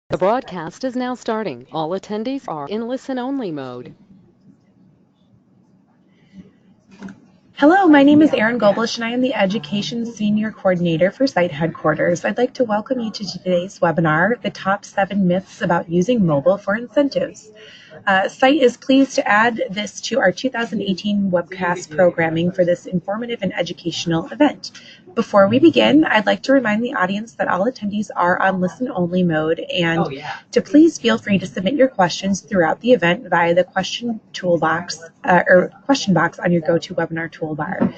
The broadcast is now starting. All attendees are in listen-only mode. Hello, my name is Erin Goblish, and I am the Education Senior Coordinator for Site Headquarters. I'd like to welcome you to today's webinar, The Top 7 Myths About Using Mobile for Incentives. Site is pleased to add this to our 2018 webcast programming for this informative and educational event. Before we begin, I'd like to remind the audience that all attendees are on listen-only mode and to please feel free to submit your questions throughout the event via the question toolbox or question box on your GoToWebinar toolbar.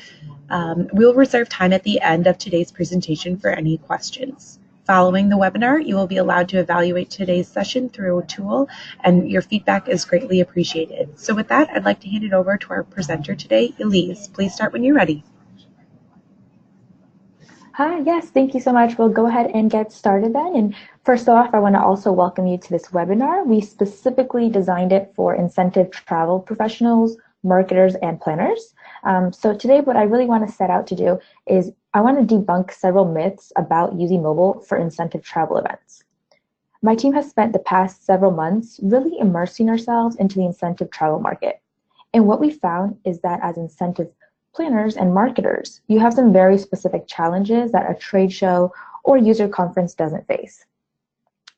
We will reserve time at the end of today's presentation for any questions. Following the webinar, you will be allowed to evaluate today's session through a tool, and your feedback is greatly appreciated. So with that, I'd like to hand it over to our presenter today, Elise. Please start when you're ready. Hi, yes, thank you so much. We'll go ahead and get started then. And first off, I want to also welcome you to this webinar. We specifically designed it for incentive travel professionals, marketers, and planners. So today, what I really want to set out to do is I want to debunk several myths about using mobile for incentive travel events. My team has spent the past several months really immersing ourselves into the incentive travel market. And what we found is that as incentive planners and marketers, you have some very specific challenges that a trade show or user conference doesn't face.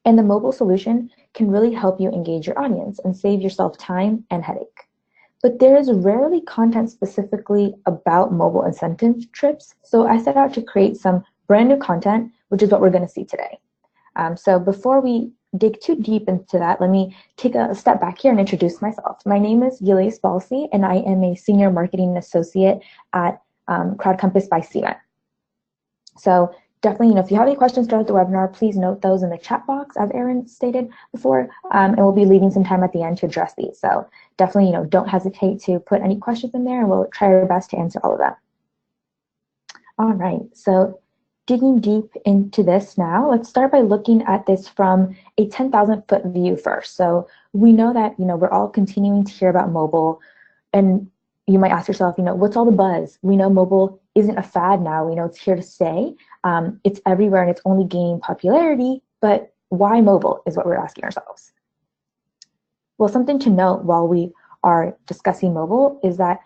And the mobile solution can really help you engage your audience and save yourself time and headache. But there is rarely content specifically about mobile incentive trips, so I set out to create some brand new content, which is what we're going to see today. So before we dig too deep into that, let me take a step back here and introduce myself. My name is Yilais Balsi, and I am a Senior Marketing Associate at CrowdCompass by CMET. So definitely, if you have any questions throughout the webinar, please note those in the chat box, as Erin stated before, and we'll be leaving some time at the end to address these. So definitely, don't hesitate to put any questions in there, and we'll try our best to answer all of them. All right, so digging deep into this now, let's start by looking at this from a 10,000-foot view first. So we know that, we're all continuing to hear about mobile, and you might ask yourself, what's all the buzz? We know mobile isn't a fad now. We know it's here to stay. It's everywhere and it's only gaining popularity, but why mobile is what we're asking ourselves. Well, something to note while we are discussing mobile is that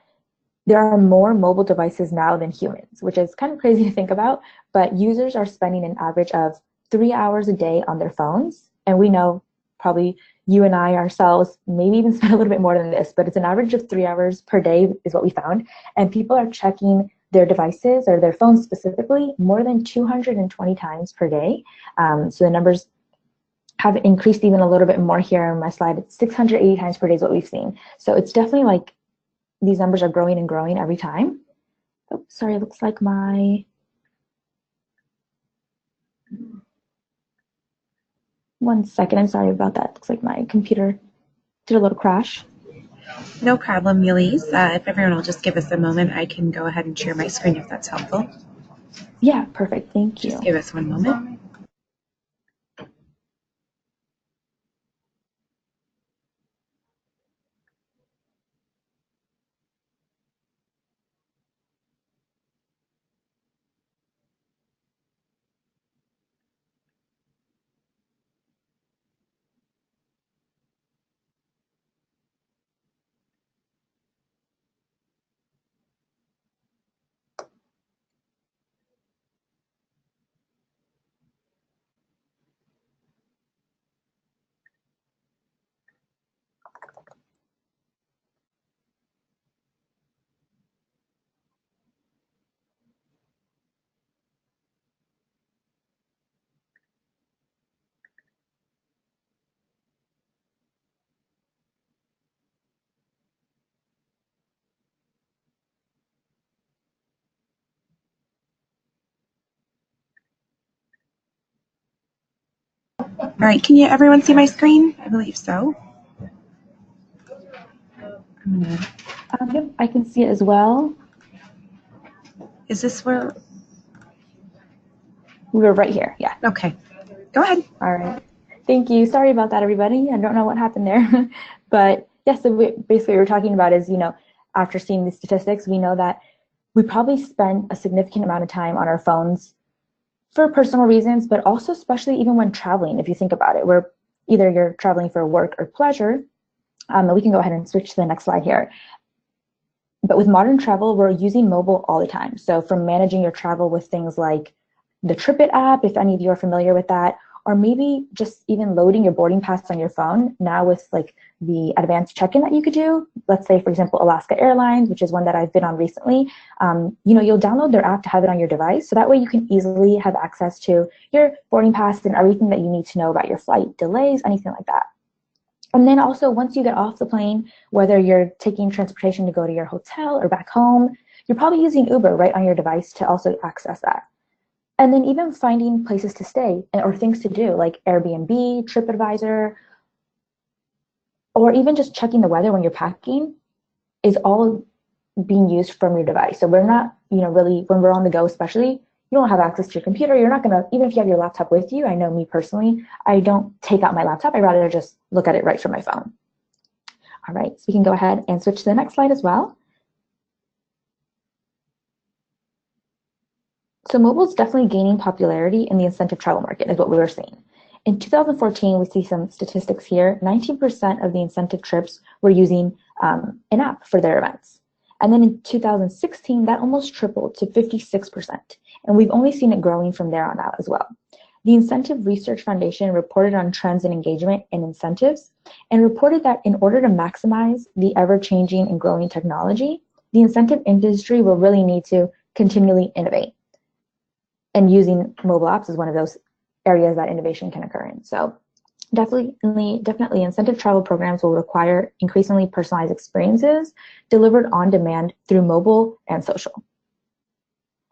there are more mobile devices now than humans, which is kind of crazy to think about, but users are spending an average of 3 hours a day on their phones. And we know probably you and I ourselves maybe even spend a little bit more than this, but it's an average of 3 hours per day is what we found. And people are checking their devices or their phones specifically more than 220 times per day. So the numbers have increased even a little bit more here on my slide. It's 680 times per day is what we've seen. So it's definitely like these numbers are growing and growing every time. Oh, sorry, it looks like my... One second, I'm sorry about that. Looks like my computer did a little crash. No problem, Elise. If everyone will just give us a moment, I can go ahead and share my screen if that's helpful. Yeah, perfect. Thank you. Just give us one moment. All right, can everyone see my screen? I believe so. Yep, I can see it as well. Is this where? We're right here, yeah. Okay, go ahead. All right, thank you. Sorry about that, everybody. I don't know what happened there. But yes, so basically what we're talking about is, after seeing these statistics, we know that we probably spend a significant amount of time on our phones for personal reasons, but also especially even when traveling, if you think about it, where either you're traveling for work or pleasure. We can go ahead and switch to the next slide here. But with modern travel, we're using mobile all the time. So from managing your travel with things like the TripIt app, if any of you are familiar with that, or maybe just even loading your boarding pass on your phone now with like the advanced check-in that you could do. Let's say, for example, Alaska Airlines, which is one that I've been on recently. You'll download their app to have it on your device. So that way you can easily have access to your boarding pass and everything that you need to know about your flight delays, anything like that. And then also once you get off the plane, whether you're taking transportation to go to your hotel or back home, you're probably using Uber right on your device to also access that. And then even finding places to stay or things to do like Airbnb, TripAdvisor, or even just checking the weather when you're packing is all being used from your device. So we're not, really, when we're on the go especially, you don't have access to your computer. You're not gonna, even if you have your laptop with you, I know me personally, I don't take out my laptop. I'd rather just look at it right from my phone. All right, so we can go ahead and switch to the next slide as well. So mobile is definitely gaining popularity in the incentive travel market is what we were seeing. In 2014, we see some statistics here. 19% of the incentive trips were using an app for their events. And then in 2016, that almost tripled to 56%. And we've only seen it growing from there on out as well. The Incentive Research Foundation reported on trends in engagement and incentives and reported that in order to maximize the ever-changing and growing technology, the incentive industry will really need to continually innovate. And using mobile apps is one of those areas that innovation can occur in. So definitely incentive travel programs will require increasingly personalized experiences delivered on demand through mobile and social.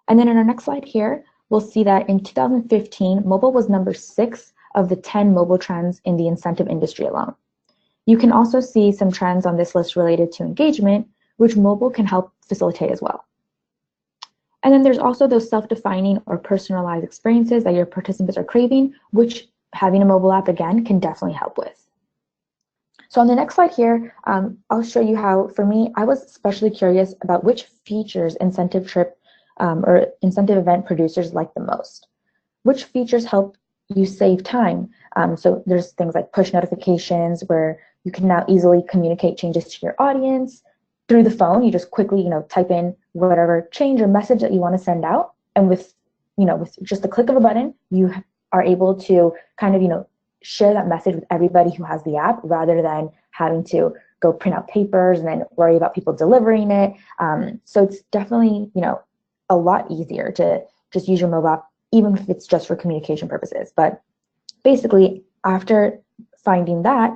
And then in our next slide here, we'll see that in 2015, mobile was number 6 of the 10 mobile trends in the incentive industry alone. You can also see some trends on this list related to engagement, which mobile can help facilitate as well. And then there's also those self-defining or personalized experiences that your participants are craving, which having a mobile app, again, can definitely help with. So on the next slide here, I'll show you how, for me, I was especially curious about which features incentive trip or incentive event producers like the most. Which features help you save time? So there's things like push notifications where you can now easily communicate changes to your audience. Through the phone, you just quickly, type in whatever change or message that you want to send out, and with just the click of a button, you are able to kind of, share that message with everybody who has the app, rather than having to go print out papers and then worry about people delivering it. So it's definitely, a lot easier to just use your mobile app, even if it's just for communication purposes. But basically, after finding that,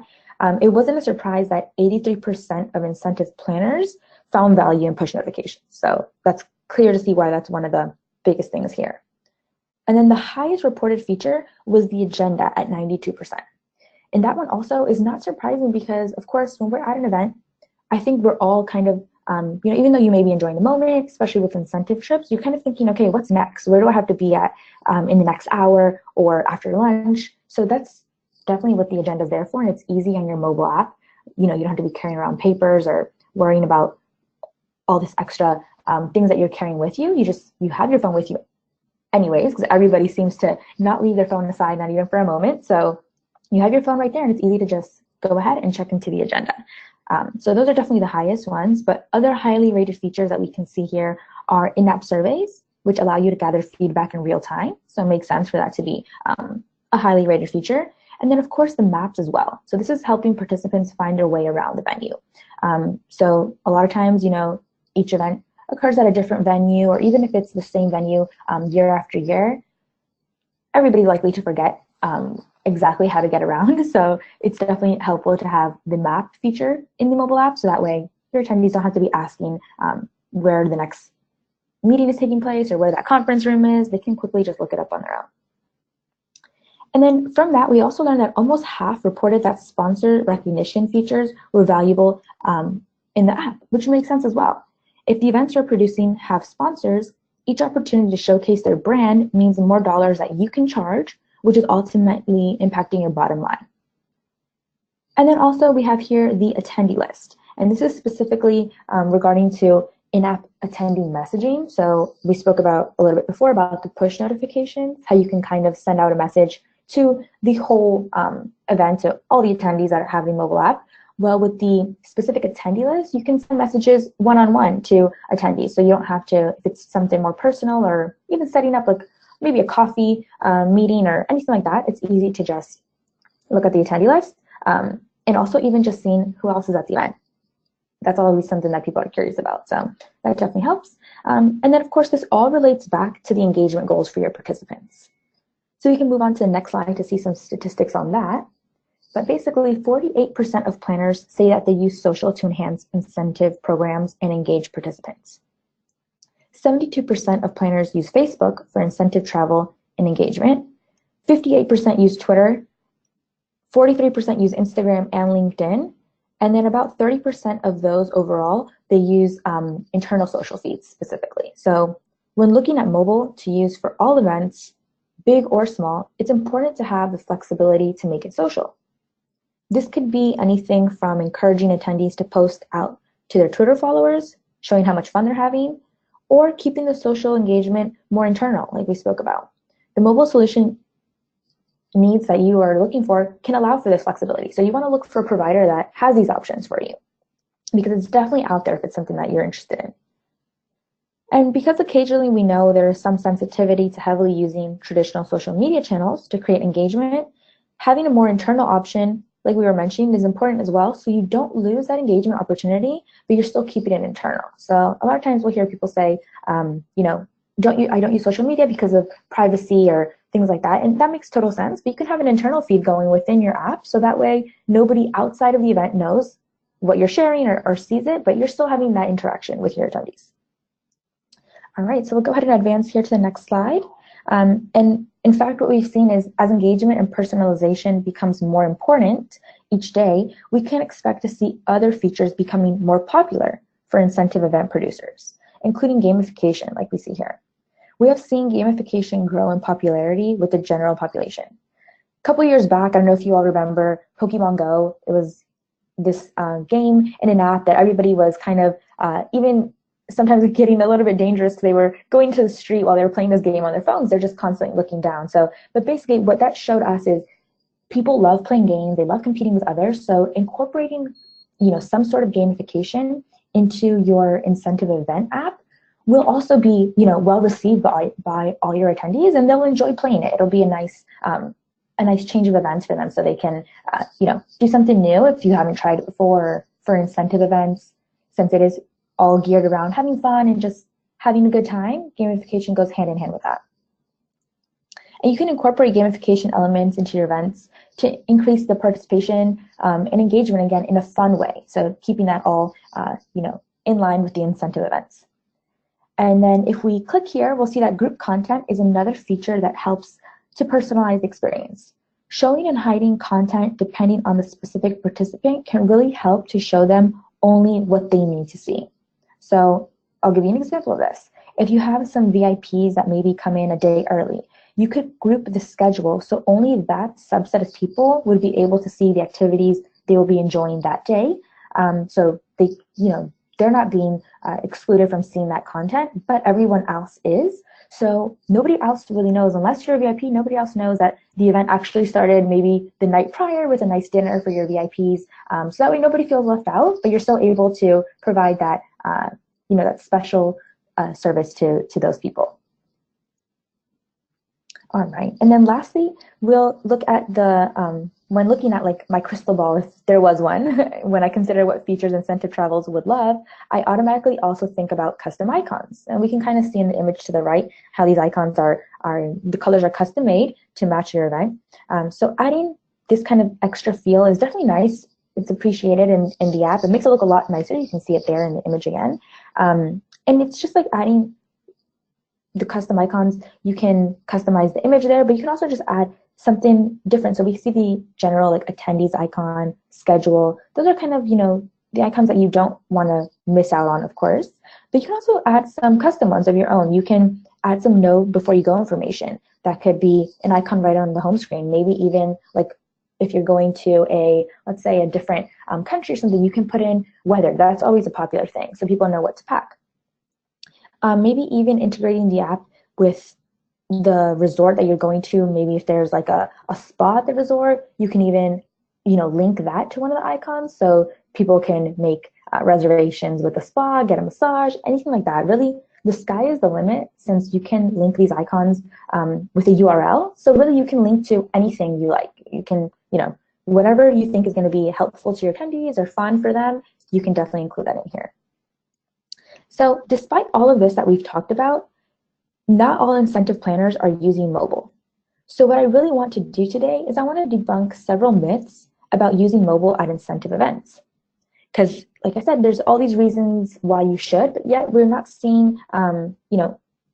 it wasn't a surprise that 83% of incentive planners found value in push notifications. So that's clear to see why that's one of the biggest things here. And then the highest reported feature was the agenda at 92%. And that one also is not surprising because, of course, when we're at an event, I think we're all kind of, even though you may be enjoying the moment, especially with incentive trips, you're kind of thinking, okay, what's next? Where do I have to be at in the next hour or after lunch? So that's definitely what the agenda is there for, and it's easy on your mobile app. You don't have to be carrying around papers or worrying about all this extra things that you're carrying with you. You have your phone with you anyways, because everybody seems to not leave their phone aside, not even for a moment. So you have your phone right there, and it's easy to just go ahead and check into the agenda. So those are definitely the highest ones, but other highly rated features that we can see here are in-app surveys, which allow you to gather feedback in real time. So it makes sense for that to be a highly rated feature. And then, of course, the maps as well. So this is helping participants find their way around the venue. So a lot of times, each event occurs at a different venue, or even if it's the same venue year after year, everybody's likely to forget exactly how to get around. So it's definitely helpful to have the map feature in the mobile app, so that way your attendees don't have to be asking where the next meeting is taking place or where that conference room is. They can quickly just look it up on their own. And then from that, we also learned that almost half reported that sponsor recognition features were valuable in the app, which makes sense as well. If the events you're producing have sponsors, each opportunity to showcase their brand means more dollars that you can charge, which is ultimately impacting your bottom line. And then also we have here the attendee list. And this is specifically regarding to in-app attendee messaging. So we spoke about a little bit before about the push notifications, how you can kind of send out a message to the whole event, to all the attendees that have the mobile app. Well, with the specific attendee list, you can send messages one-on-one to attendees. So you don't have to, if it's something more personal or even setting up like maybe a coffee meeting or anything like that, it's easy to just look at the attendee list, and also even just seeing who else is at the event. That's always something that people are curious about, so that definitely helps. And then, of course, this all relates back to the engagement goals for your participants. So we can move on to the next slide to see some statistics on that. But basically, 48% of planners say that they use social to enhance incentive programs and engage participants. 72% of planners use Facebook for incentive travel and engagement. 58% use Twitter. 43% use Instagram and LinkedIn. And then about 30% of those overall, they use internal social feeds specifically. So when looking at mobile to use for all events, big or small, it's important to have the flexibility to make it social. This could be anything from encouraging attendees to post out to their Twitter followers, showing how much fun they're having, or keeping the social engagement more internal, like we spoke about. The mobile solution needs that you are looking for can allow for this flexibility. So you want to look for a provider that has these options for you, because it's definitely out there if it's something that you're interested in. And because occasionally we know there is some sensitivity to heavily using traditional social media channels to create engagement, having a more internal option, like we were mentioning, is important as well, so you don't lose that engagement opportunity, but you're still keeping it internal. So a lot of times we'll hear people say, I don't use social media because of privacy or things like that, and that makes total sense. But you can have an internal feed going within your app, so that way nobody outside of the event knows what you're sharing or sees it, but you're still having that interaction with your attendees. All right, so we'll go ahead and advance here to the next slide. And in fact, what we've seen is as engagement and personalization becomes more important each day, we can expect to see other features becoming more popular for incentive event producers, including gamification, like we see here. We have seen gamification grow in popularity with the general population. A couple years back, I don't know if you all remember Pokemon Go. It was this game in an app that everybody was kind of even sometimes getting a little bit dangerous. They were going to the street while they were playing this game on their phones. They're just constantly looking down. But basically what that showed us is people love playing games. They love competing with others. So incorporating, some sort of gamification into your incentive event app will also be, well received by all your attendees, and they'll enjoy playing it. It'll be a nice change of events for them, so they can, do something new if you haven't tried it before for incentive events, since it is all geared around having fun and just having a good time. Gamification goes hand in hand with that. And you can incorporate gamification elements into your events to increase the participation and engagement, again, in a fun way. So keeping that all, in line with the incentive events. And then if we click here, we'll see that group content is another feature that helps to personalize the experience. Showing and hiding content depending on the specific participant can really help to show them only what they need to see. So I'll give you an example of this. If you have some VIPs that maybe come in a day early, you could group the schedule so only that subset of people would be able to see the activities they will be enjoying that day. So they, they're not being excluded from seeing that content, but everyone else is. So nobody else really knows, unless you're a VIP, nobody else knows that the event actually started maybe the night prior with a nice dinner for your VIPs. So that way nobody feels left out, but you're still able to provide that, that special service to those people. All right, and then lastly, we'll look at the, when looking at like my crystal ball, if there was one, when I consider what features incentive travels would love, I automatically also think about custom icons. And we can kind of see in the image to the right how these icons are the colors are custom made to match your event. So adding this kind of extra feel is definitely nice. It's appreciated in the app. It makes it look a lot nicer. You can see it there in the image again. And it's just like adding the custom icons. You can customize the image there, but you can also just add something different. So we see the general like attendees icon, schedule. Those are kind of, the icons that you don't want to miss out on, of course. But you can also add some custom ones of your own. You can add some know before you go information. That could be an icon right on the home screen. Maybe even like if you're going to let's say a different country or something, you can put in weather. That's always a popular thing, so people know what to pack. maybe even integrating the app with the resort that you're going to. Maybe if there's like a spa at the resort, you can even, link that to one of the icons so people can make reservations with the spa, get a massage, anything like that. Really, the sky is the limit since you can link these icons with a URL. So really, you can link to anything you like. You can, whatever you think is going to be helpful to your attendees or fun for them, you can definitely include that in here. So despite all of this that we've talked about, not all incentive planners are using mobile. So what I really want to do today is I want to debunk several myths about using mobile at incentive events. Because like I said, there's all these reasons why you should, but yet we're not seeing,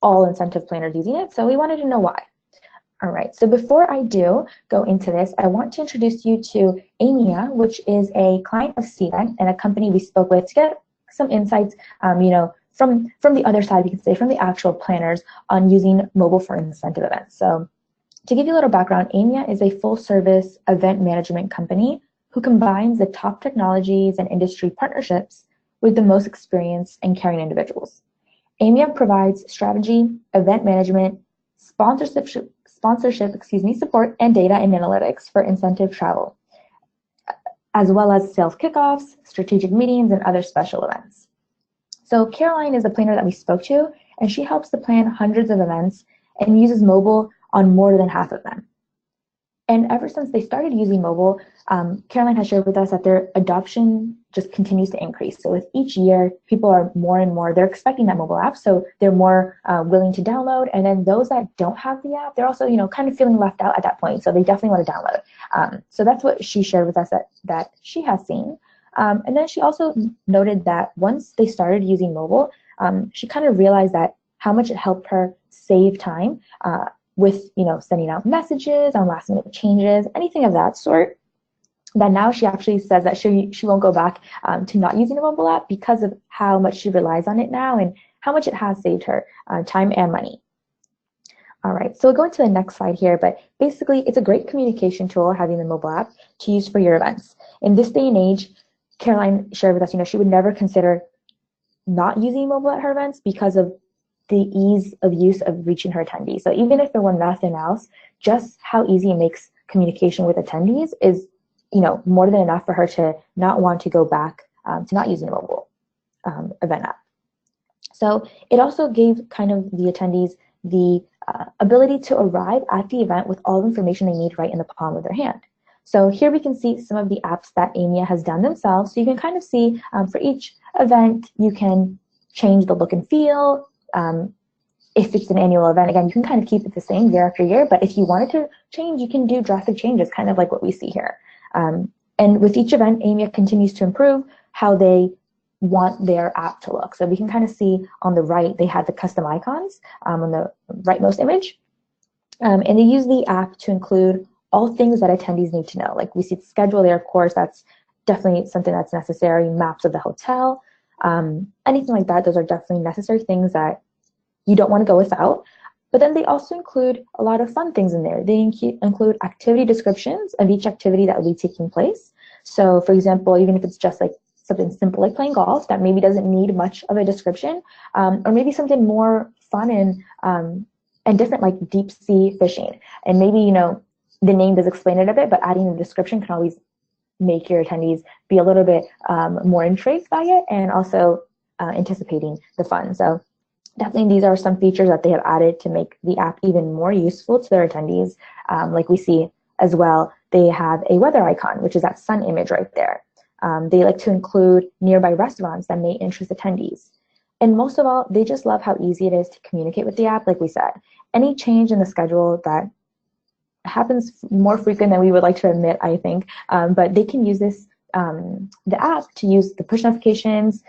all incentive planners using it. So we wanted to know why. All right, so before I do go into this, I want to introduce you to Amia, which is a client of Cvent and a company we spoke with to get some insights, from the other side, we can say, from the actual planners on using mobile for incentive events. So to give you a little background, Amia is a full-service event management company who combines the top technologies and industry partnerships with the most experienced and caring individuals. Amia provides strategy, event management, sponsorship, support, and data and analytics for incentive travel, as well as sales kickoffs, strategic meetings, and other special events. So Caroline is the planner that we spoke to, and she helps to plan hundreds of events and uses mobile on more than half of them. And ever since they started using mobile, Caroline has shared with us that their adoption just continues to increase. So with each year, people are more and more, they're expecting that mobile app, so they're more willing to download. And then those that don't have the app, they're also, kind of feeling left out at that point. So they definitely want to download. So that's what she shared with us that she has seen. And then she also noted that once they started using mobile, she kind of realized that how much it helped her save time with sending out messages on last minute changes, anything of that sort. That now she actually says that she won't go back to not using the mobile app because of how much she relies on it now and how much it has saved her time and money. All right, so we'll go into the next slide here, but basically it's a great communication tool, having the mobile app to use for your events. In this day and age, Caroline shared with us, she would never consider not using mobile at her events because of the ease of use of reaching her attendees. So even if there were nothing else, just how easy it makes communication with attendees is, more than enough for her to not want to go back to not using a mobile event app. So it also gave kind of the attendees the ability to arrive at the event with all the information they need right in the palm of their hand. So here we can see some of the apps that Amia has done themselves. So you can kind of see for each event, you can change the look and feel. If it's an annual event, again, you can kind of keep it the same year after year, but if you wanted to change, you can do drastic changes, kind of like what we see here. And with each event, Amia continues to improve how they want their app to look. So we can kind of see on the right, they have the custom icons on the rightmost image. And they use the app to include all things that attendees need to know. Like we see the schedule there, of course, that's definitely something that's necessary, maps of the hotel, anything like that. Those are definitely necessary things that you don't want to go without. But then they also include a lot of fun things in there. They include activity descriptions of each activity that will be taking place. So for example, even if it's just like something simple like playing golf that maybe doesn't need much of a description, or maybe something more fun and different like deep sea fishing. And maybe, the name does explain it a bit, but adding a description can always make your attendees be a little bit more intrigued by it and also anticipating the fun. So definitely these are some features that they have added to make the app even more useful to their attendees. Like we see as well, they have a weather icon, which is that sun image right there. They like to include nearby restaurants that may interest attendees. And most of all, they just love how easy it is to communicate with the app. Like we said, any change in the schedule that happens more frequent than we would like to admit, I think, but they can use this, the app to use the push notifications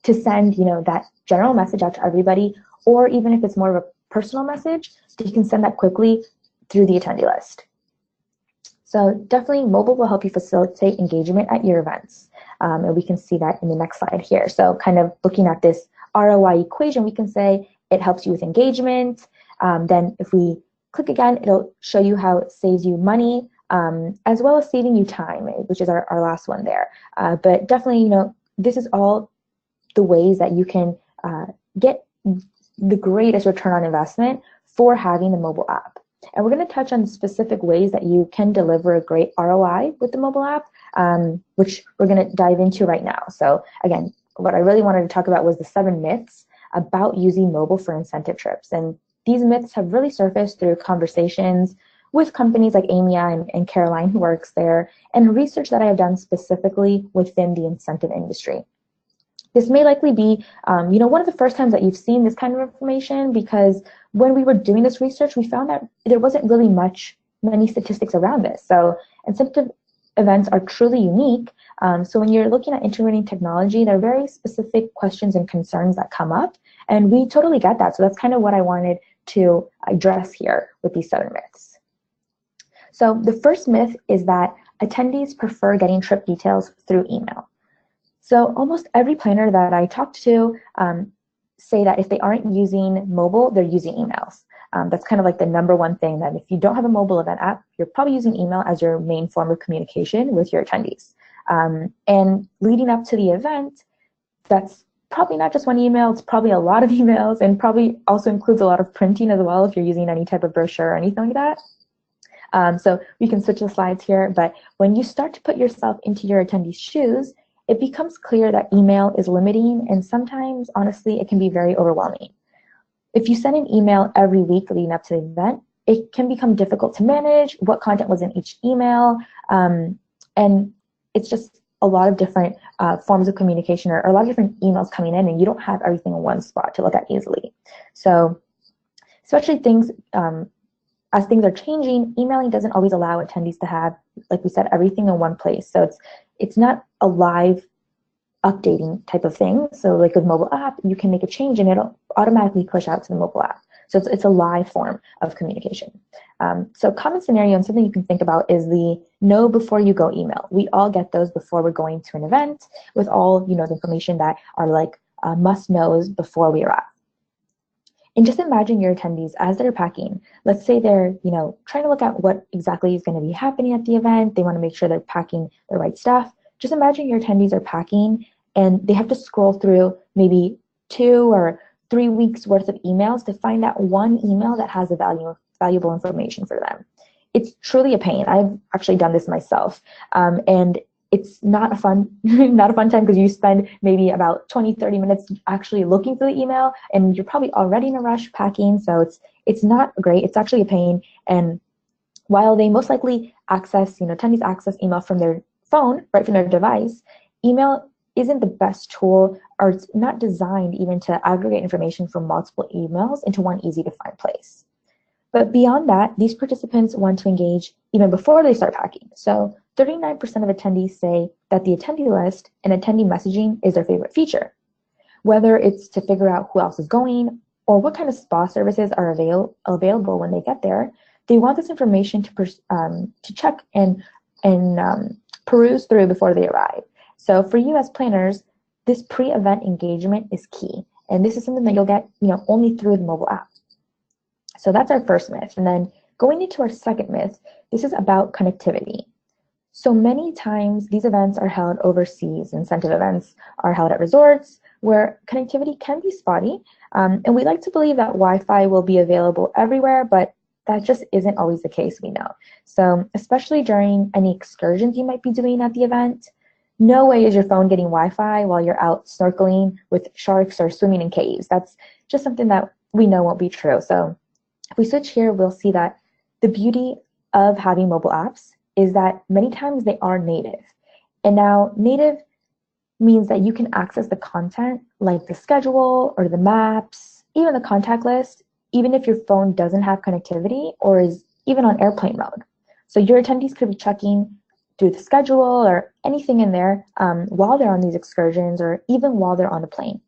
to send, that general message out to everybody, or even if it's more of a personal message, they can send that quickly through the attendee list. So definitely mobile will help you facilitate engagement at your events. And we can see that in the next slide here. So kind of looking at this ROI equation, we can say it helps you with engagement. Then if we click again, it'll show you how it saves you money, as well as saving you time, which is our last one there. But definitely, this is all the ways that you can get the greatest return on investment for having the mobile app. And we're going to touch on specific ways that you can deliver a great ROI with the mobile app, which we're going to dive into right now. So again, what I really wanted to talk about was the 7 myths about using mobile for incentive trips. And these myths have really surfaced through conversations with companies like Amia and Caroline, who works there, and research that I have done specifically within the incentive industry. This may likely be, one of the first times that you've seen this kind of information, because when we were doing this research, we found that there wasn't really many statistics around this. So incentive events are truly unique. So when you're looking at integrating technology, there are very specific questions and concerns that come up, and we totally get that. So that's kind of what I wanted to address here with these 7 myths. So the first myth is that attendees prefer getting trip details through email. So almost every planner that I talked to say that if they aren't using mobile, they're using emails. That's kind of like the #1 thing, that if you don't have a mobile event app, you're probably using email as your main form of communication with your attendees. And leading up to the event, that's probably not just one email, it's probably a lot of emails, and probably also includes a lot of printing as well if you're using any type of brochure or anything like that. So we can switch the slides here, but when you start to put yourself into your attendees' shoes, it becomes clear that email is limiting, and sometimes, honestly, it can be very overwhelming. If you send an email every week leading up to the event, it can become difficult to manage what content was in each email, and it's just a lot of different forms of communication, or a lot of different emails coming in, and you don't have everything in one spot to look at easily. So especially as things are changing, emailing doesn't always allow attendees to have, like we said, everything in one place. So it's not a live updating type of thing. So like with mobile app, you can make a change and it'll automatically push out to the mobile app. So it's a live form of communication. So common scenario and something you can think about is the know before you go email. We all get those before we're going to an event with all the information that are like must knows before we arrive. And just imagine your attendees as they're packing. Let's say they're, trying to look at what exactly is going to be happening at the event. They want to make sure they're packing the right stuff. Just imagine your attendees are packing and they have to scroll through maybe 2 or 3 weeks worth of emails to find that one email that has a valuable information for them. It's truly a pain. I've actually done this myself. And it's not a fun time, because you spend maybe about 20-30 minutes actually looking for the email, and you're probably already in a rush packing, so it's not great. It's actually a pain. And while they most likely attendees access email from their phone, right from their device, email isn't the best tool, or it's not designed even to aggregate information from multiple emails into one easy to find place. But beyond that, these participants want to engage even before they start packing. So 39% of attendees say that the attendee list and attendee messaging is their favorite feature. Whether it's to figure out who else is going or what kind of spa services are available when they get there, they want this information to check and peruse through before they arrive. So for you as planners, this pre-event engagement is key. And this is something that you'll get only through the mobile app. So that's our first myth. And then going into our second myth, this is about connectivity. So many times these events are held overseas. Incentive events are held at resorts where connectivity can be spotty. And we like to believe that Wi-Fi will be available everywhere, but that just isn't always the case, we know. So especially during any excursions you might be doing at the event, no way is your phone getting Wi-Fi while you're out snorkeling with sharks or swimming in caves. That's just something that we know won't be true. So if we switch here, we'll see that the beauty of having mobile apps is that many times they are native. And now native means that you can access the content like the schedule or the maps, even the contact list, even if your phone doesn't have connectivity or is even on airplane mode. So your attendees could be checking through the schedule or anything in there while they're on these excursions or even while they're on the plane.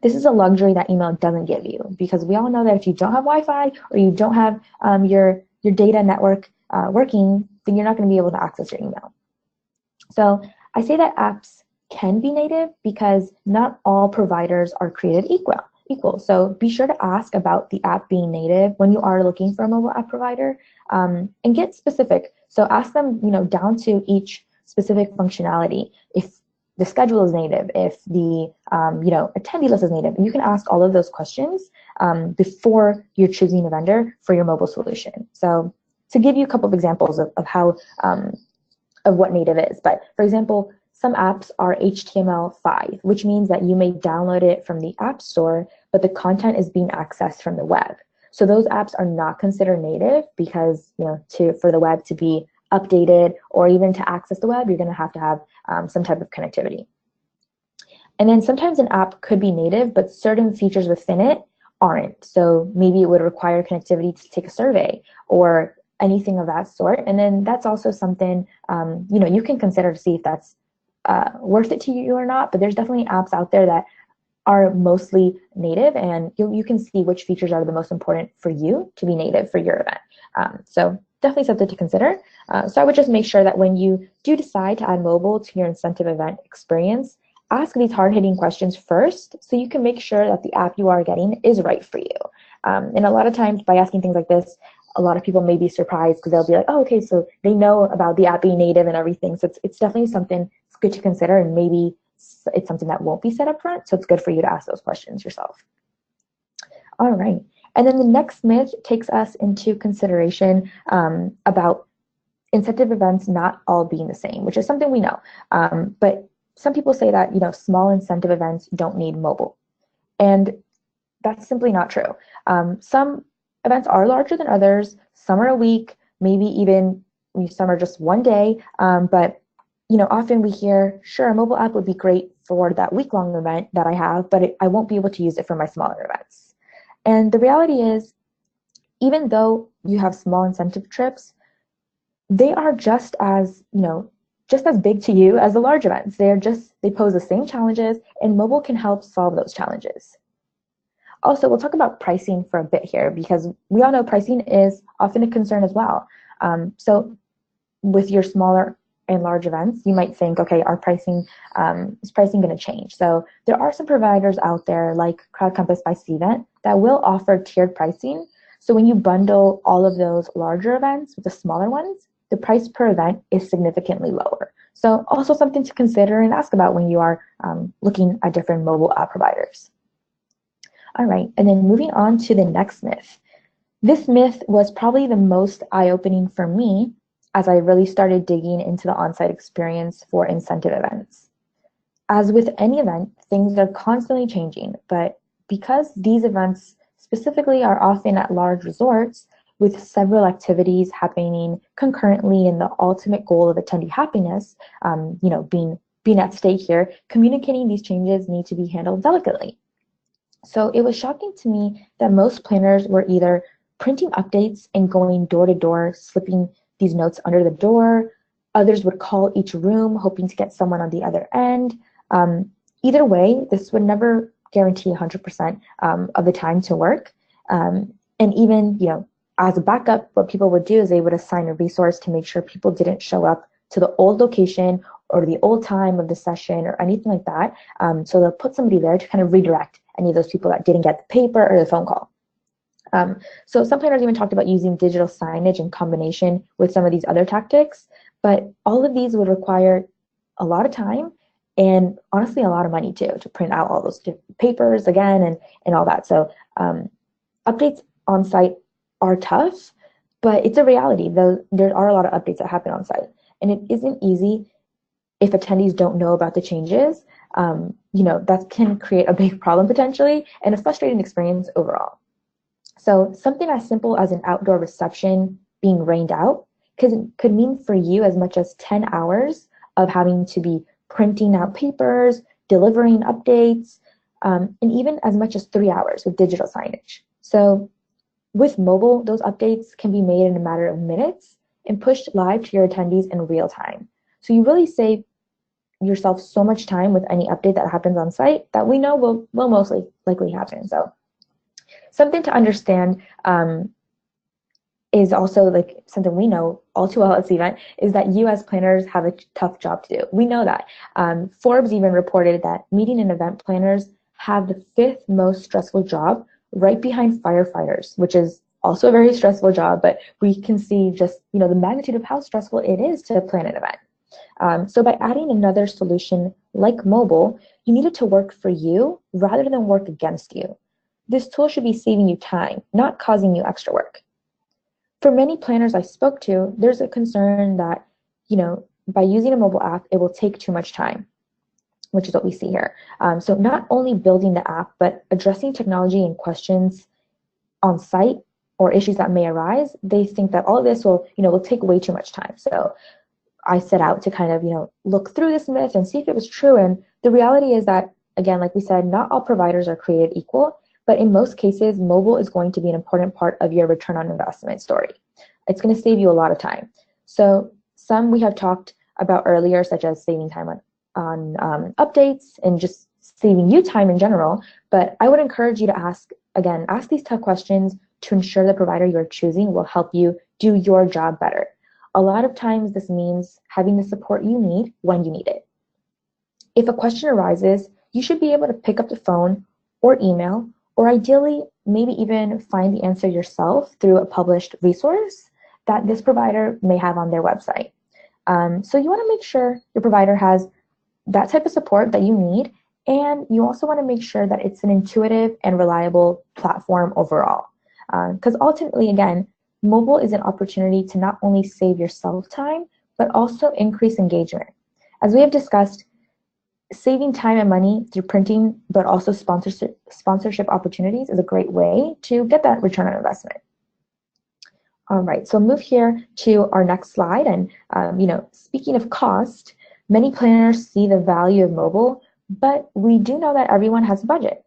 This is a luxury that email doesn't give you, because we all know that if you don't have Wi-Fi or you don't have your data network working, then you're not going to be able to access your email. So I say that apps can be native because not all providers are created equal. So be sure to ask about the app being native when you are looking for a mobile app provider, and get specific. So ask them, down to each specific functionality. If the schedule is native, if the attendee list is native. And you can ask all of those questions before you're choosing a vendor for your mobile solution. So to give you a couple of examples of how of what native is, but for example, some apps are HTML5, which means that you may download it from the App Store, but the content is being accessed from the web. So those apps are not considered native because for the web to be updated or even to access the web, you're going to have some type of connectivity. And then sometimes an app could be native, but certain features within it aren't. So maybe it would require connectivity to take a survey or anything of that sort. And then that's also something you can consider to see if that's worth it to you or not. But there's definitely apps out there that are mostly native, and you can see which features are the most important for you to be native for your event. So definitely something to consider. So I would just make sure that when you do decide to add mobile to your incentive event experience, ask these hard-hitting questions first so you can make sure that the app you are getting is right for you. And a lot of times by asking things like this, a lot of people may be surprised because they'll be like, oh, okay, so they know about the app being native and everything. So it's definitely something it's good to consider, and maybe it's something that won't be set up front. So it's good for you to ask those questions yourself. All right. And then the next myth takes us into consideration about incentive events not all being the same, which is something we know. But some people say that small incentive events don't need mobile, and that's simply not true. Some events are larger than others. Some are a week, maybe even some are just one day. But often we hear, sure, a mobile app would be great for that week-long event that I have, but I won't be able to use it for my smaller events. And the reality is, even though you have small incentive trips, they are just as big to you as the large events. They pose the same challenges, and mobile can help solve those challenges. Also, we'll talk about pricing for a bit here because we all know pricing is often a concern as well. So with your smaller and large events, you might think, okay, is pricing going to change? So there are some providers out there like CrowdCompass by Cvent that will offer tiered pricing. So when you bundle all of those larger events with the smaller ones, the price per event is significantly lower. So also something to consider and ask about when you are looking at different mobile app providers. All right, and then moving on to the next myth. This myth was probably the most eye-opening for me as I really started digging into the on-site experience for incentive events. As with any event, things are constantly changing, but because these events specifically are often at large resorts with several activities happening concurrently in the ultimate goal of attendee happiness, being at stake here, communicating these changes need to be handled delicately. So it was shocking to me that most planners were either printing updates and going door to door, slipping these notes under the door. Others would call each room, hoping to get someone on the other end. Either way, this would never guarantee 100% of the time to work. And even, as a backup, what people would do is they would assign a resource to make sure people didn't show up to the old location or the old time of the session or anything like that. So they'll put somebody there to kind of redirect any of those people that didn't get the paper or the phone call. So some planners even talked about using digital signage in combination with some of these other tactics, but all of these would require a lot of time and honestly a lot of money too, to print out all those papers again and all that. So updates on site are tough, but it's a reality. There are a lot of updates that happen on site, and it isn't easy if attendees don't know about the changes. That can create a big problem potentially and a frustrating experience overall. So something as simple as an outdoor reception being rained out could mean for you as much as 10 hours of having to be printing out papers, delivering updates, and even as much as 3 hours with digital signage. So with mobile, those updates can be made in a matter of minutes and pushed live to your attendees in real time. So you really save yourself so much time with any update that happens on site that we know will most likely happen. So something to understand is also like something we know all too well at Cvent is that you as planners have a tough job to do. We know that. Forbes even reported that meeting and event planners have the 5th most stressful job, right behind firefighters, which is also a very stressful job, but we can see just the magnitude of how stressful it is to plan an event. So by adding another solution like mobile, you need it to work for you rather than work against you. This tool should be saving you time, not causing you extra work. For many planners I spoke to, there's a concern that, by using a mobile app, it will take too much time, which is what we see here. So not only building the app, but addressing technology and questions on site or issues that may arise, they think that all of this will take way too much time. So I set out to kind of, look through this myth and see if it was true. And the reality is that, again, like we said, not all providers are created equal, but in most cases, mobile is going to be an important part of your return on investment story. It's going to save you a lot of time. So some we have talked about earlier, such as saving time on updates and just saving you time in general. But I would encourage you to ask these tough questions to ensure the provider you're choosing will help you do your job better. A lot of times this means having the support you need when you need it. If a question arises, you should be able to pick up the phone or email, or ideally, maybe even find the answer yourself through a published resource that this provider may have on their website. So you want to make sure your provider has that type of support that you need, and you also want to make sure that it's an intuitive and reliable platform overall. Because ultimately, again, mobile is an opportunity to not only save yourself time, but also increase engagement. As we have discussed, saving time and money through printing, but also sponsorship opportunities is a great way to get that return on investment. All right, so move here to our next slide. And speaking of cost, many planners see the value of mobile, but we do know that everyone has a budget.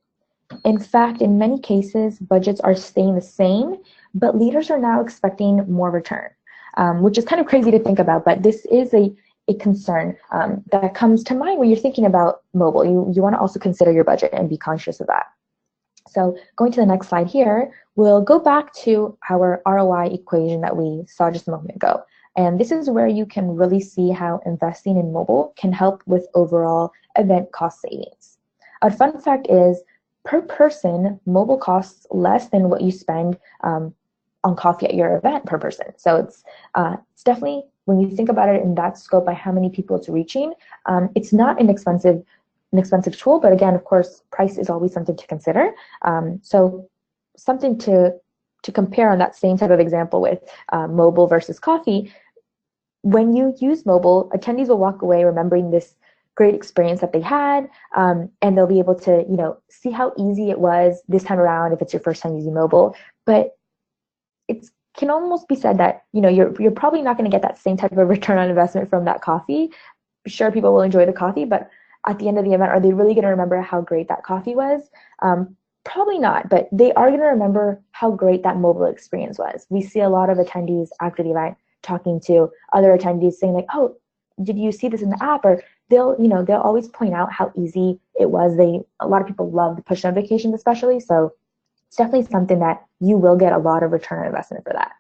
In fact, in many cases, budgets are staying the same, but leaders are now expecting more return, which is kind of crazy to think about, but this is a concern that comes to mind when you're thinking about mobile. You want to also consider your budget and be conscious of that. So going to the next slide here, we'll go back to our ROI equation that we saw just a moment ago. And this is where you can really see how investing in mobile can help with overall event cost savings. A fun fact is, per person, mobile costs less than what you spend on coffee at your event per person. So it's definitely, when you think about it in that scope by how many people it's reaching, it's not an expensive tool, but again, of course, price is always something to consider. So something to compare on that same type of example with mobile versus coffee. When you use mobile, attendees will walk away remembering this great experience that they had, and they'll be able to, see how easy it was this time around if it's your first time using mobile. But it can almost be said that, you're probably not going to get that same type of return on investment from that coffee. Sure, people will enjoy the coffee, but at the end of the event, are they really going to remember how great that coffee was? Probably not, but they are going to remember how great that mobile experience was. We see a lot of attendees after the event talking to other attendees saying like, oh, did you see this in the app? Or they'll always point out how easy it was. A lot of people love the push notifications especially. So it's definitely something that you will get a lot of return on investment for that.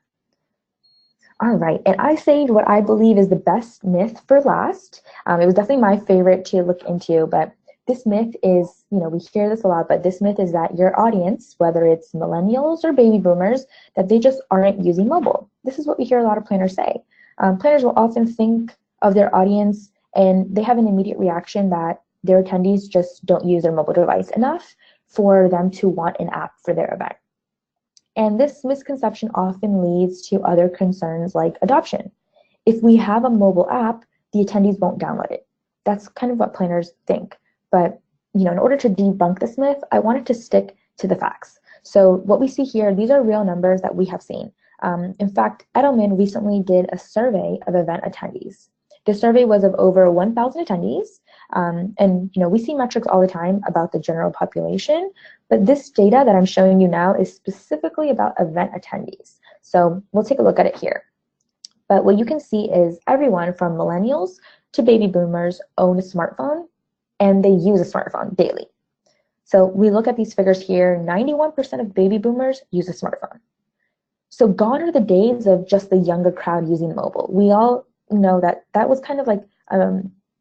All right, and I saved what I believe is the best myth for last. It was definitely my favorite to look into, but this myth is, we hear this a lot, but this myth is that your audience, whether it's millennials or baby boomers, that they just aren't using mobile. This is what we hear a lot of planners say. Planners will often think of their audience and they have an immediate reaction that their attendees just don't use their mobile device enough for them to want an app for their event. And this misconception often leads to other concerns like adoption. If we have a mobile app, the attendees won't download it. That's kind of what planners think. But in order to debunk this myth, I wanted to stick to the facts. So what we see here, these are real numbers that we have seen. In fact, Edelman recently did a survey of event attendees. The survey was of over 1,000 attendees. And we see metrics all the time about the general population, but this data that I'm showing you now is specifically about event attendees. So we'll take a look at it here. But what you can see is everyone from millennials to baby boomers own a smartphone, and they use a smartphone daily. So we look at these figures here, 91% of baby boomers use a smartphone. So gone are the days of just the younger crowd using mobile. We all know that that was kind of like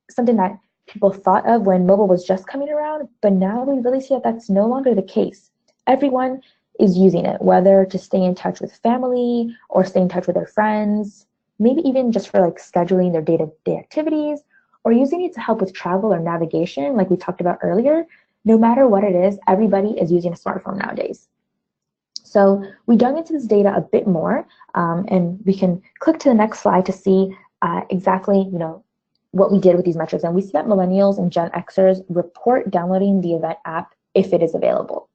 something that people thought of when mobile was just coming around, but now we really see that that's no longer the case. Everyone is using it, whether to stay in touch with family or stay in touch with their friends. maybe even just for like scheduling their day-to-day activities, or using it to help with travel or navigation, like we talked about earlier. No matter what it is, everybody is using a smartphone nowadays. So we dug into this data a bit more, and we can click to the next slide to see exactly, what we did with these metrics. And we see that millennials and Gen Xers report downloading the event app if it is available.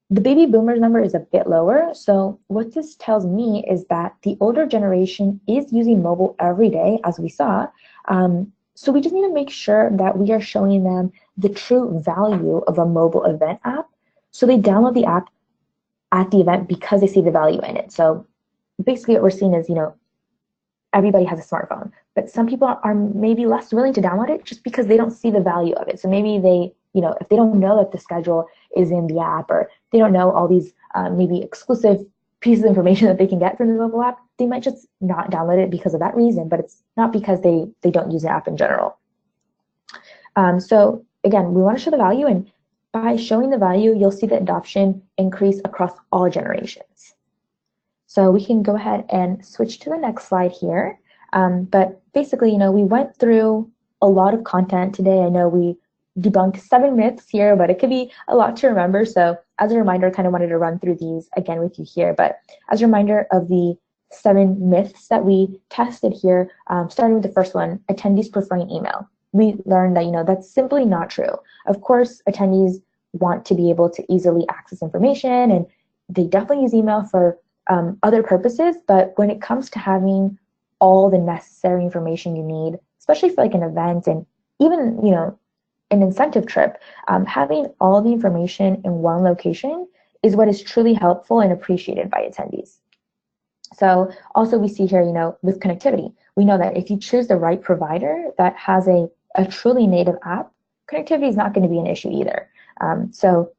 The baby boomers number is a bit lower. So what this tells me is that the older generation is using mobile every day, as we saw. So we just need to make sure that we are showing them the true value of a mobile event app. So they download the app at the event because they see the value in it. So basically what we're seeing is, everybody has a smartphone, but some people are maybe less willing to download it just because they don't see the value of it. So maybe they, if they don't know that the schedule is in the app, or they don't know all these maybe exclusive pieces of information that they can get from the mobile app, they might just not download it because of that reason, but it's not because they don't use the app in general. So again, we want to show the value, and by showing the value, you'll see the adoption increase across all generations. So we can go ahead and switch to the next slide here. But basically, we went through a lot of content today. I know we debunked 7 myths here, but it could be a lot to remember. So as a reminder, I kind of wanted to run through these again with you here. But as a reminder of the 7 myths that we tested here, starting with the first one, attendees preferring email. We learned that, that's simply not true. Of course, attendees want to be able to easily access information, and they definitely use email for other purposes. But when it comes to having all the necessary information you need, especially for like an event and even, an incentive trip, having all the information in one location is what is truly helpful and appreciated by attendees. So also we see here, with connectivity, we know that if you choose the right provider that has a truly native app, connectivity is not going to be an issue either. So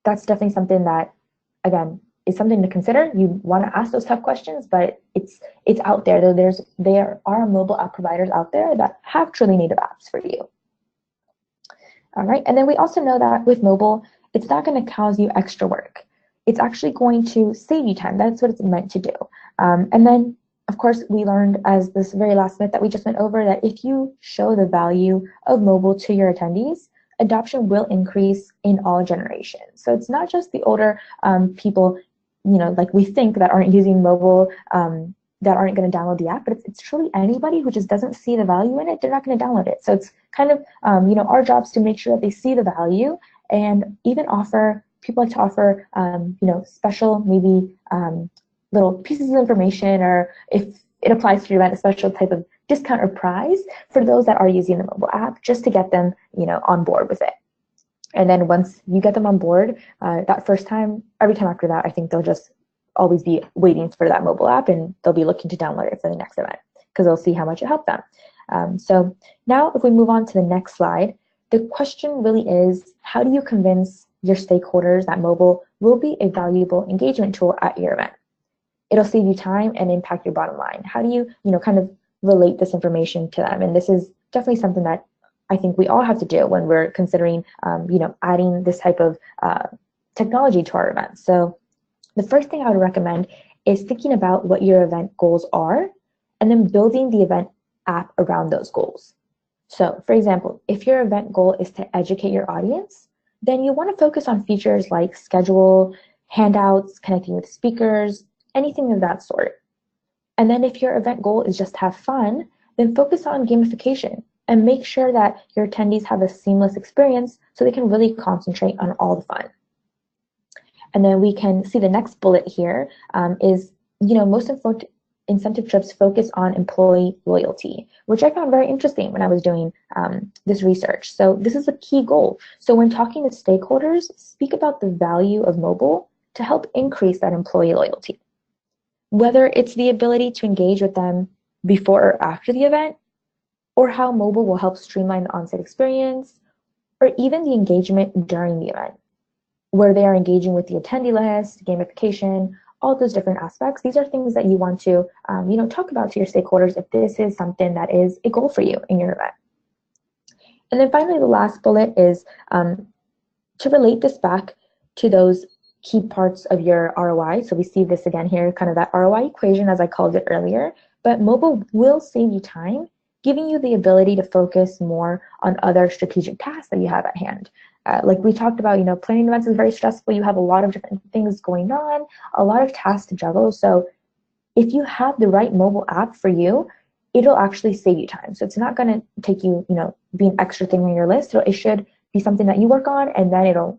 that's definitely something that, again, is something to consider. You want to ask those tough questions, but it's out there. There are mobile app providers out there that have truly native apps for you. All right, and then we also know that with mobile, it's not going to cause you extra work. It's actually going to save you time. That's what it's meant to do. And then, of course, we learned as this very last myth that we just went over that if you show the value of mobile to your attendees, adoption will increase in all generations. So it's not just the older people, like we think that aren't using mobile, that aren't going to download the app, but it's truly anybody who just doesn't see the value in it, they're not going to download it. So it's kind of, our jobs to make sure that they see the value, and even people like to offer, special maybe little pieces of information, or if it applies to your event, a special type of discount or prize for those that are using the mobile app, just to get them, on board with it. And then once you get them on board, that first time, every time after that, I think they'll just always be waiting for that mobile app, and they'll be looking to download it for the next event because they'll see how much it helped them. So now if we move on to the next slide, the question really is, how do you convince your stakeholders that mobile will be a valuable engagement tool at your event? It'll save you time and impact your bottom line. How do you, kind of relate this information to them? And this is definitely something that I think we all have to do when we're considering, adding this type of technology to our events. So the first thing I would recommend is thinking about what your event goals are, and then building the event app around those goals. So for example, if your event goal is to educate your audience, then you want to focus on features like schedule, handouts, connecting with speakers, anything of that sort. And then if your event goal is just to have fun, then focus on gamification and make sure that your attendees have a seamless experience so they can really concentrate on all the fun. And then we can see the next bullet here is, most incentive trips focus on employee loyalty, which I found very interesting when I was doing this research. So this is a key goal. So when talking to stakeholders, speak about the value of mobile to help increase that employee loyalty. Whether it's the ability to engage with them before or after the event, or how mobile will help streamline the on-site experience, or even the engagement during the event, where they are engaging with the attendee list, gamification, all those different aspects. These are things that you want to, talk about to your stakeholders if this is something that is a goal for you in your event. And then finally, the last bullet is to relate this back to those key parts of your ROI. So we see this again here, kind of that ROI equation, as I called it earlier. but mobile will save you time, giving you the ability to focus more on other strategic tasks that you have at hand. Like we talked about, planning events is very stressful. You have a lot of different things going on, a lot of tasks to juggle. So if you have the right mobile app for you, it'll actually save you time. So it's not going to take you, be an extra thing on your list. It should be something that you work on, and then it'll,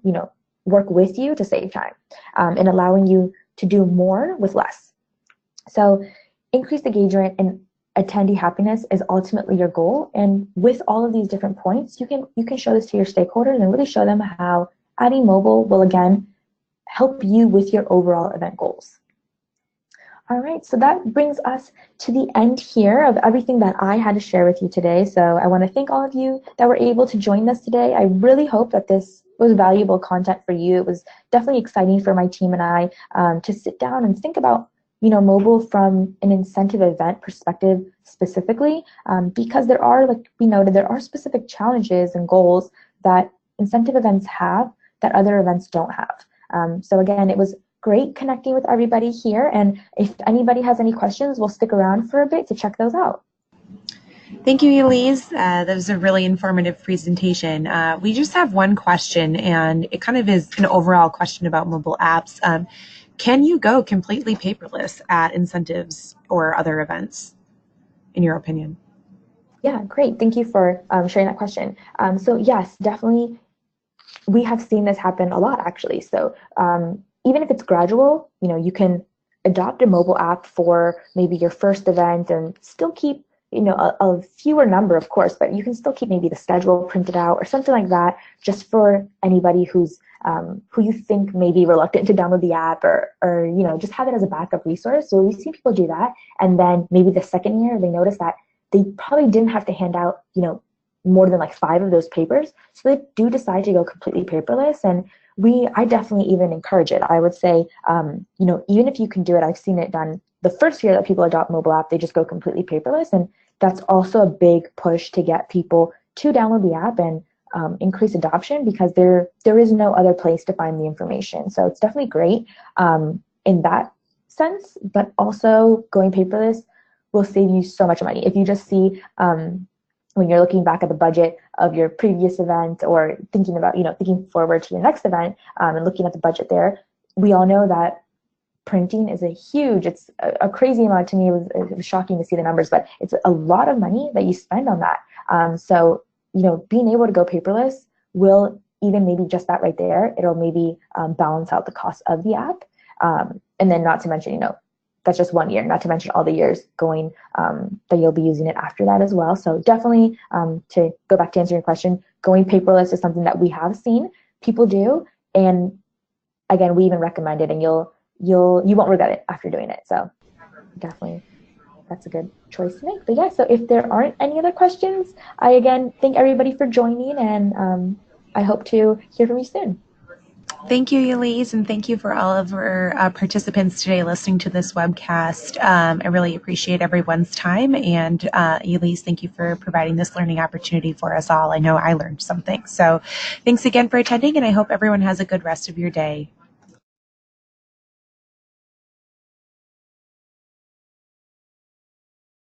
work with you to save time, and allowing you to do more with less. So increased engagement and attendee happiness is ultimately your goal. And with all of these different points, you can show this to your stakeholders and really show them how adding mobile will, again, help you with your overall event goals. All right, so that brings us to the end here of everything that I had to share with you today. So I want to thank all of you that were able to join us today. I really hope that this was valuable content for you. It was definitely exciting for my team and I to sit down and think about mobile from an incentive event perspective specifically, because there are, like we noted, there are specific challenges and goals that incentive events have that other events don't have. So again, it was great connecting with everybody here. And if anybody has any questions, we'll stick around for a bit to check those out. Thank you, Elise. That was a really informative presentation. We just have one question, and it kind of is an overall question about mobile apps. Can you go completely paperless at incentives or other events, in your opinion? Yeah, great. Thank you for sharing that question. So yes, definitely, we have seen this happen a lot, actually. So even if it's gradual, you can adopt a mobile app for maybe your first event and still keep, a fewer number, of course, but you can still keep maybe the schedule printed out or something like that, just for anybody who's who you think may be reluctant to download the app, or just have it as a backup resource. So we've seen people do that, and then maybe the second year they notice that they probably didn't have to hand out, more than like 5 of those papers. So they do decide to go completely paperless, and I definitely even encourage it. I would say, even if you can do it, I've seen it done the first year that people adopt mobile app, they just go completely paperless. And that's also a big push to get people to download the app and increase adoption, because there is no other place to find the information. So it's definitely great in that sense, but also going paperless will save you so much money. If you just see when you're looking back at the budget of your previous event, or thinking about, thinking forward to your next event, and looking at the budget there, we all know that printing is it's a crazy amount. To me, it was shocking to see the numbers, but it's a lot of money that you spend on that. So, being able to go paperless will, even maybe just that right there, it'll maybe balance out the cost of the app. And then not to mention, that's just 1 year, not to mention all the years going that you'll be using it after that as well. So definitely, to go back to answer your question, going paperless is something that we have seen people do. And again, we even recommend it, and you won't regret it after doing it. So definitely, that's a good choice to make. But yeah, so if there aren't any other questions, I again thank everybody for joining, and I hope to hear from you soon. Thank you, Elise, and thank you for all of our participants today listening to this webcast. I really appreciate everyone's time, and Elise, thank you for providing this learning opportunity for us all. I know I learned something. So thanks again for attending, and I hope everyone has a good rest of your day.